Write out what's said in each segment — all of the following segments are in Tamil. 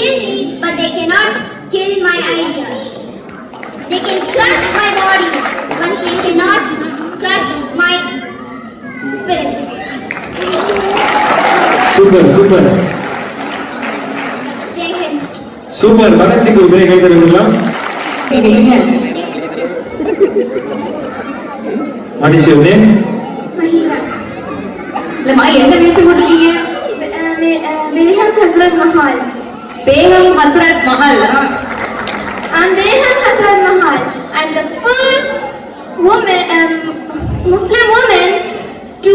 kill me, but they cannot kill my ideas. They can crush my body, but they cannot crush my spirits. Super, super. Jai Hind. Super. Bhagat Singh உதவி கைதருங்களா? What is your name? Mahira. இல்லம்மா என்ன வேஷம் போட்டுருக்கீங்க? Begum Hazrat Mahal. Begum Hazrat Mahal. I'm Begum Hazrat Mahal. I'm the first woman, Muslim woman to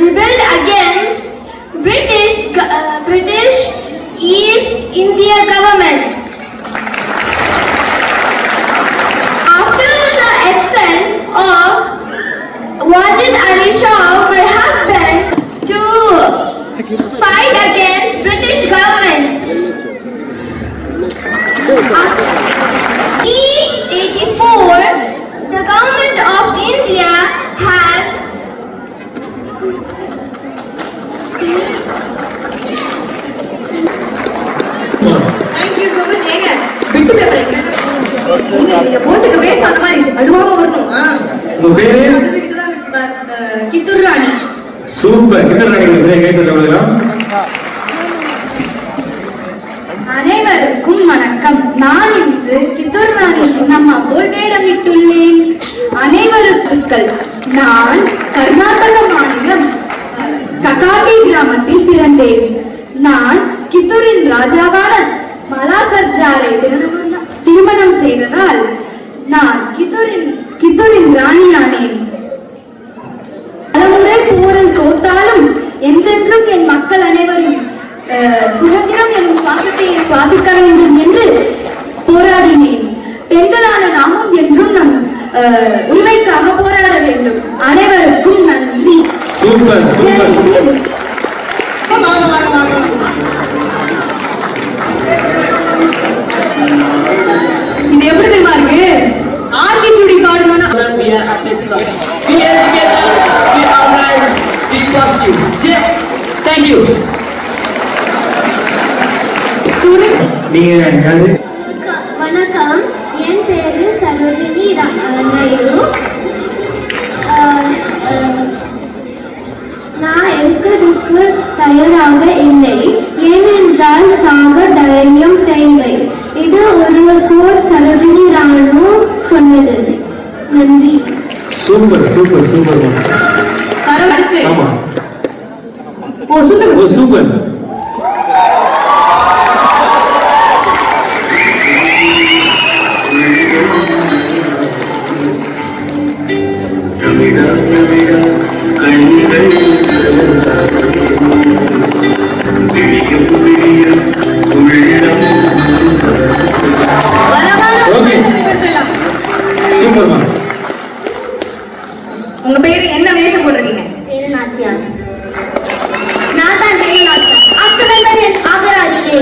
rebel against British East India government. After the exile of Wajid Ali Shah, my husband, to fight against British government. After 1884, the government of India has Thank you so much. ஏங்க விட்டு பேசுறீங்க. நீங்க போட்டுக்கு வேஸ் அந்த மாதிரி அடுவாம வரணும். உங்க பேரு? கித்தூர் ராணி. சூப்பர். கித்தூர் ராணி உதவி கைதருங்களா? அனைவருக்கும் வணக்கம். நான் இன்று கித்தூர் ராணி சின்னம்மா போல் வேடமிட்டுள்ளேன். அனைவருக்கும் நான் கர்நாடக மாநிலம் ககாட்டி கிராமத்தில் பிறந்தேன். நான் கித்தூரின் ராஜாவான மலாசர்ஜாரை திருமணம் செய்ததால் நான் கித்தூரின் ராணியானேன். பலமுறை போரில் தோத்தாலும் என்றென்றும் என் மக்கள் அனைவரும் சுதந்திரம் எனும் சுவாசத்தை சுவாசிக்க வேண்டும் என்று போராடினேன். பெண்களான நாமும் என்றும் நம் உண்மைக்காக போராட வேண்டும். அனைவருக்கும் நன்றி. Super super. வாங்க வாங்க வாங்க. இது எப்படி தெரியுமா இருக்கு? ஆர்கிச்சுடி பாடணும்னா we are happy because we are together, we are right, we positive. Thank you. நீங்க யாரு? வணக்கம். என் பேரு சரோஜினி நாயுடு. நான் இருக்கிறதுக்கு தயாராக இல்லை, ஏனென்றால் சாக தைரியம் தேவை. இது ஒரு போர் சரோஜினி ராணு சொன்னது. நன்றி. Super super super. ஆமா. ஓ சூப்பர். ஓ சூப்பர். உங்க பேரு என்ன வேஷம் போட்டிருக்கீங்க? பேரு நாச்சியா. நான் தான் பேரு நாச்சியா. அச்சமென்பது என் ஆகராதியிலே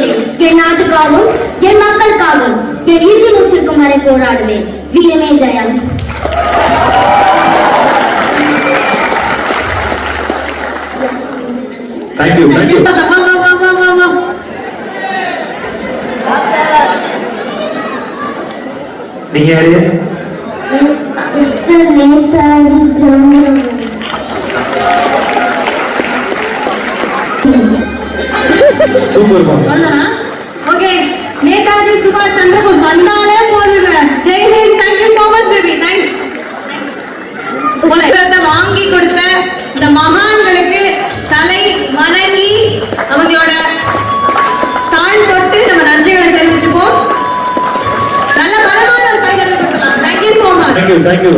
என் நாட்டுக்காகவும் என் மக்களுக்காகவும் என் இறுதி மூச்சிற்கும் வரை போராடுவேன். வீரமே ஜெயம். Thank you. Thank you. நீங்க யாரு? மிஸ்டர் நேதாஜி ஜானகி. சூப்பர் மா. சொல்லனா? ஓகே. நேதாஜி சுபாஷ் சந்திர போஸ் வந்தாலே போதுங்க. Jai Hind. Thank you so much baby. Thanks. உலகத்தை வாங்கி கொடுத்த இந்த மகான்களுக்கு தலை வணங்கி அவங்களோட தாழ் தொட்டு நம்ம நன்றிகளை தெரிவிச்சுப்போம். நல்ல பலமான ஒரு கைகளை கொடுக்கலாம். Thank you so much. Thank you.